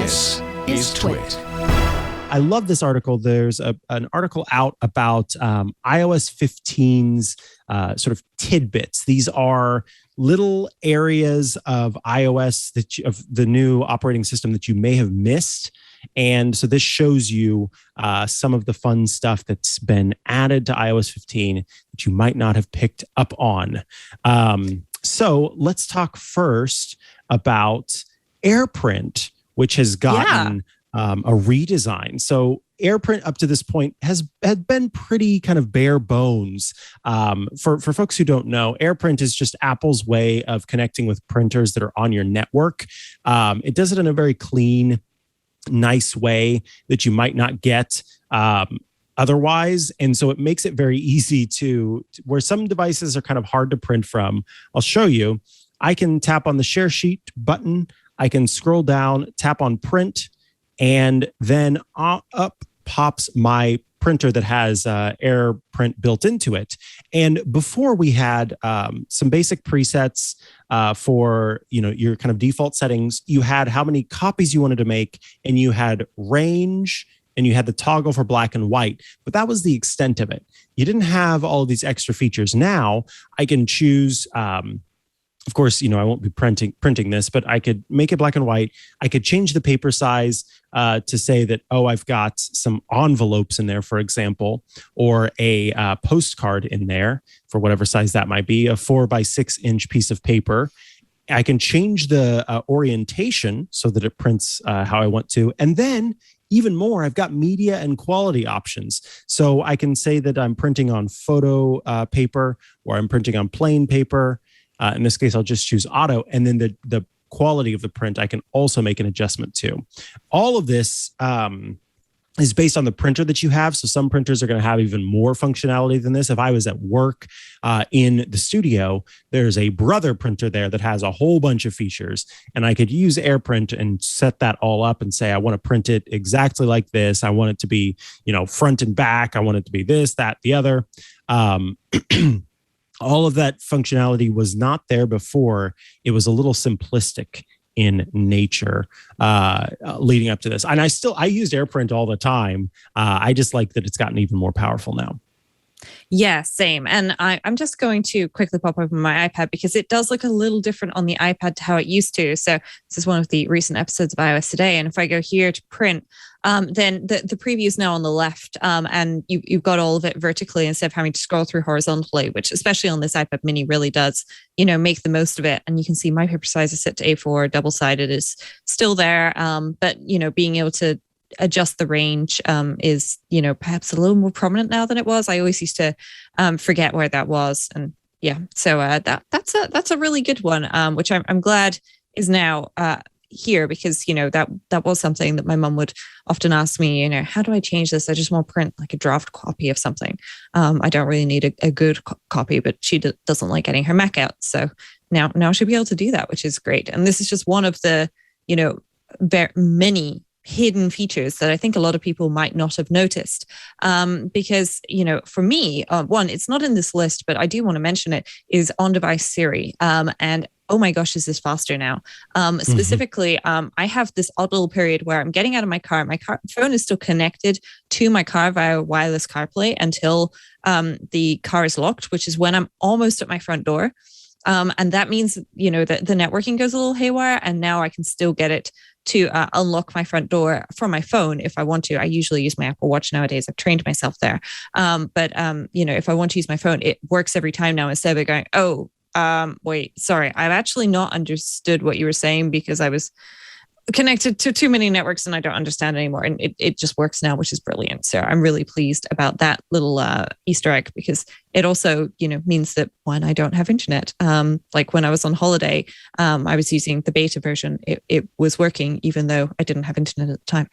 This is TWiT. I love this article. There's an article out about iOS 15's sort of tidbits. These are little areas of iOS of the new operating system that you may have missed. And so this shows you some of the fun stuff that's been added to iOS 15 that you might not have picked up on. So let's talk first about AirPrint, which has gotten a redesign. So AirPrint up to this point had been pretty kind of bare bones. For folks who don't know, AirPrint is just Apple's way of connecting with printers that are on your network. It does it in a very clean, nice way that you might not get otherwise. And so it makes it very easy to where some devices are kind of hard to print from. I'll show you. I can tap on the share sheet button. I can scroll down, tap on print, and then up pops my printer that has AirPrint built into it. And before we had some basic presets for your kind of default settings. You had how many copies you wanted to make, and you had range, and you had the toggle for black and white. But that was the extent of it. You didn't have all of these extra features. Now I can choose. Of course, I won't be printing this, but I could make it black and white. I could change the paper size to say that, I've got some envelopes in there, for example, or a postcard in there for whatever size that might be, a 4 by 6 inch piece of paper. I can change the orientation so that it prints how I want to. And then even more, I've got media and quality options. So I can say that I'm printing on photo paper, or I'm printing on plain paper. In this case, I'll just choose auto, and then the quality of the print I can also make an adjustment to. All of this is based on the printer that you have. So some printers are going to have even more functionality than this. If I was at work in the studio, there's a brother printer there that has a whole bunch of features, and I could use AirPrint and set that all up and say, I want to print it exactly like this. I want it to be, front and back. I want it to be this, that, the other. All of that functionality was not there before. It was a little simplistic in nature leading up to this. And I used AirPrint all the time. I just like that it's gotten even more powerful now. Yeah, same. And I'm just going to quickly pop open my iPad because it does look a little different on the iPad to how it used to. So this is one of the recent episodes of iOS Today. And if I go here to print, then the preview is now on the left, and you've got all of it vertically instead of having to scroll through horizontally, which especially on this iPad mini really does, make the most of it. And you can see my paper size is set to A4, double-sided is still there. But, being able to adjust the range is, perhaps a little more prominent now than it was. I always used to forget where that was. And yeah, so that's a really good one, which I'm glad is now here, because that was something that my mum would often ask me, how do I change this? I just want to print like a draft copy of something. I don't really need a good copy, but she doesn't like getting her Mac out. So now she'll be able to do that, which is great. And this is just one of the many hidden features that I think a lot of people might not have noticed. Because, for me, one, it's not in this list, but I do want to mention it, is on-device Siri. And oh my gosh, is this faster now? Specifically, I have this odd little period where I'm getting out of my car. My phone is still connected to my car via wireless CarPlay until the car is locked, which is when I'm almost at my front door. And that means, that the networking goes a little haywire, and now I can still get it to unlock my front door from my phone if I want to. I usually use my Apple Watch nowadays. I've trained myself there. But if I want to use my phone, it works every time now, instead of going, wait, sorry, I've actually not understood what you were saying because I was connected to too many networks and I don't understand anymore. And it just works now, which is brilliant. So I'm really pleased about that little Easter egg, because it also, means that when I don't have internet, like when I was on holiday, I was using the beta version. It was working even though I didn't have internet at the time.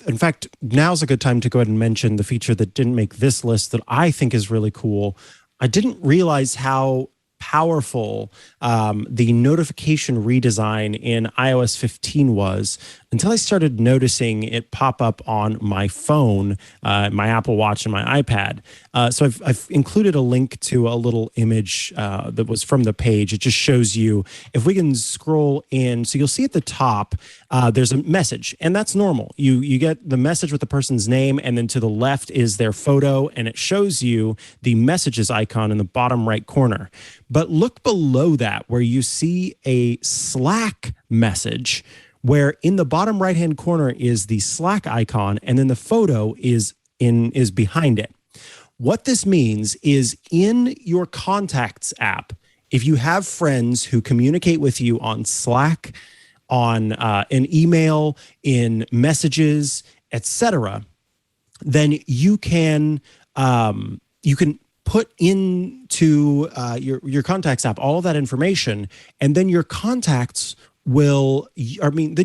In fact, now's a good time to go ahead and mention the feature that didn't make this list that I think is really cool. I didn't realize how powerful the notification redesign in iOS 15 was until I started noticing it pop up on my phone, my Apple Watch, and my iPad. So I've included a link to a little image that was from the page. It just shows you, if we can scroll in, so you'll see at the top, there's a message, and that's normal. You get the message with the person's name, and then to the left is their photo, and it shows you the messages icon in the bottom right corner. But look below that where you see a Slack message, where in the bottom right-hand corner is the Slack icon, and then the photo is behind it. What this means is in your Contacts app, if you have friends who communicate with you on Slack, on an email, in messages, etc., then you can put into your Contacts app all of that information, and then your contacts then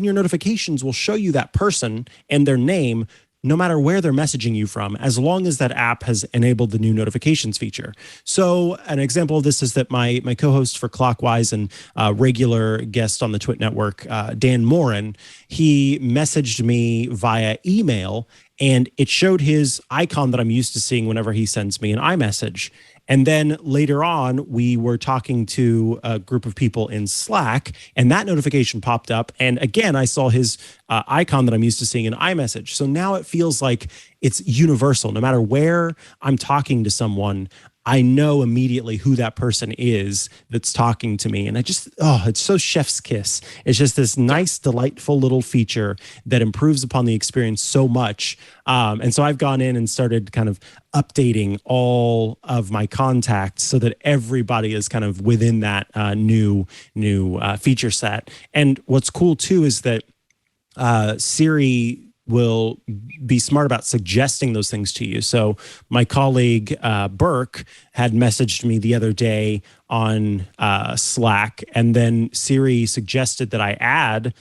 your notifications will show you that person and their name no matter where they're messaging you from, as long as that app has enabled the new notifications feature. So an example of this is that my co-host for Clockwise and regular guest on the TWiT network, Dan Morin, he messaged me via email, and it showed his icon that I'm used to seeing whenever he sends me an iMessage. And then later on, we were talking to a group of people in Slack, and that notification popped up. And again, I saw his icon that I'm used to seeing in iMessage. So now it feels like it's universal. No matter where I'm talking to someone, I know immediately who that person is that's talking to me. And it's so chef's kiss. It's just this nice, delightful little feature that improves upon the experience so much. And so I've gone in and started kind of updating all of my contacts so that everybody is kind of within that new feature set. And what's cool too is that Siri will be smart about suggesting those things to you. So my colleague Burke had messaged me the other day on Slack, and then Siri suggested that I add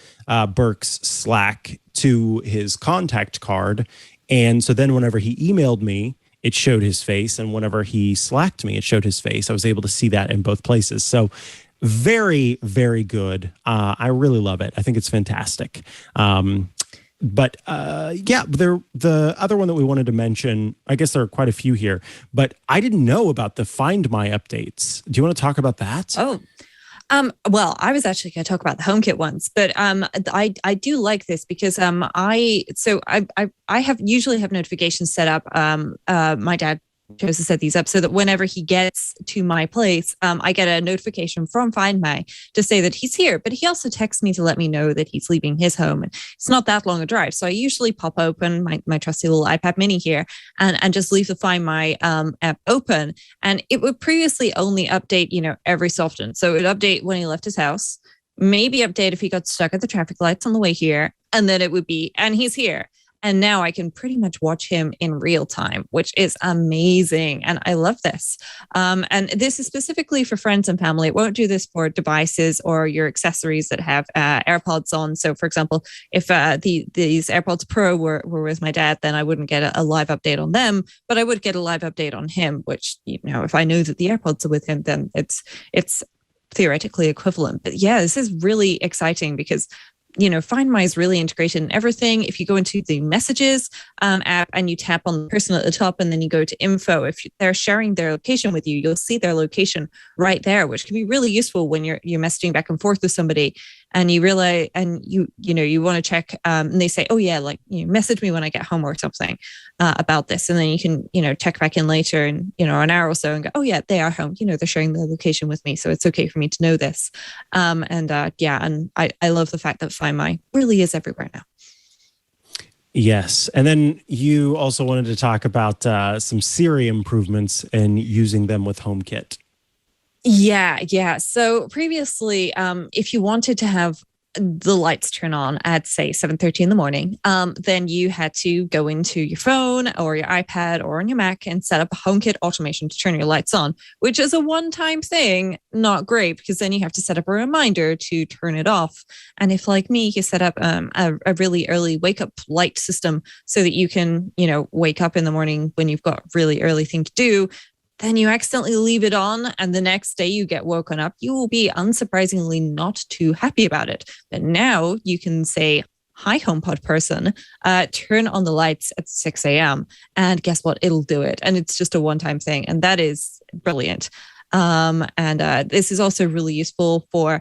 Burke's Slack to his contact card. And so then whenever he emailed me, it showed his face, and whenever he Slacked me, it showed his face. I was able to see that in both places. So very, very good. I really love it. I think it's fantastic. But the other one that we wanted to mention, I guess there are quite a few here, but I didn't know about the Find My updates. Do you want to talk about that? Oh, well, I was actually going to talk about the HomeKit ones, but I do like this because I usually have notifications set up. My dad chose to set these up so that whenever he gets to my place, I get a notification from Find My to say that he's here. But he also texts me to let me know that he's leaving his home, and it's not that long a drive. So I usually pop open my trusty little iPad Mini here and just leave the Find My app open. And it would previously only update, every so often. So it would update when he left his house, maybe update if he got stuck at the traffic lights on the way here, and then it would be, and he's here. And now I can pretty much watch him in real time, which is amazing. And I love this. And this is specifically for friends and family. It won't do this for devices or your accessories that have AirPods on. So for example, if these AirPods Pro were with my dad, then I wouldn't get a live update on them, but I would get a live update on him, which, if I know that the AirPods are with him, then it's theoretically equivalent. But yeah, this is really exciting because Find My is really integrated in everything. If you go into the Messages app and you tap on the person at the top and then you go to Info, if they're sharing their location with you, you'll see their location right there, which can be really useful when you're messaging back and forth with somebody and you realize, and you want to check, and they say, oh yeah, message me when I get home or something about this. And then you can, check back in later and, an hour or so and go, oh yeah, they are home. They're sharing their location with me. So it's okay for me to know this. And I love the fact that Find My really is everywhere now. Yes. And then you also wanted to talk about some Siri improvements and using them with HomeKit. Yeah. So previously, if you wanted to have the lights turn on at, say, 7:30 in the morning, then you had to go into your phone or your iPad or on your Mac and set up a HomeKit automation to turn your lights on, which is a one-time thing, not great, because then you have to set up a reminder to turn it off. And if, like me, you set up a really early wake-up light system so that you can, wake up in the morning when you've got really early thing to do, then you accidentally leave it on, and the next day you get woken up, you will be unsurprisingly not too happy about it. But now you can say, hi, HomePod person, turn on the lights at 6 a.m. And guess what? It'll do it. And it's just a one-time thing. And that is brilliant. This is also really useful for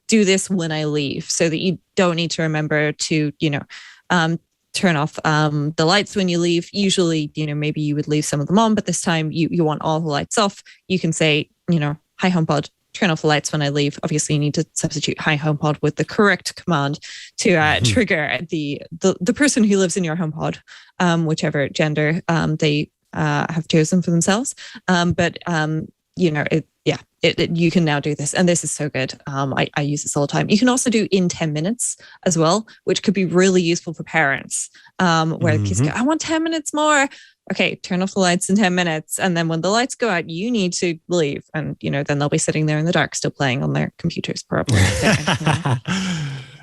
do this when I leave, so that you don't need to remember to, turn off the lights when you leave. Usually, maybe you would leave some of them on, but this time you want all the lights off. You can say, hi, HomePod, turn off the lights when I leave. Obviously, you need to substitute hi, HomePod with the correct command to trigger the person who lives in your HomePod, whichever gender they have chosen for themselves. You can now do this, and this is so good. I use this all the time. You can also do in 10 minutes as well, which could be really useful for parents, where the kids go, I want 10 minutes more. Okay, turn off the lights in 10 minutes. And then when the lights go out, you need to leave. And, then they'll be sitting there in the dark still playing on their computers, probably.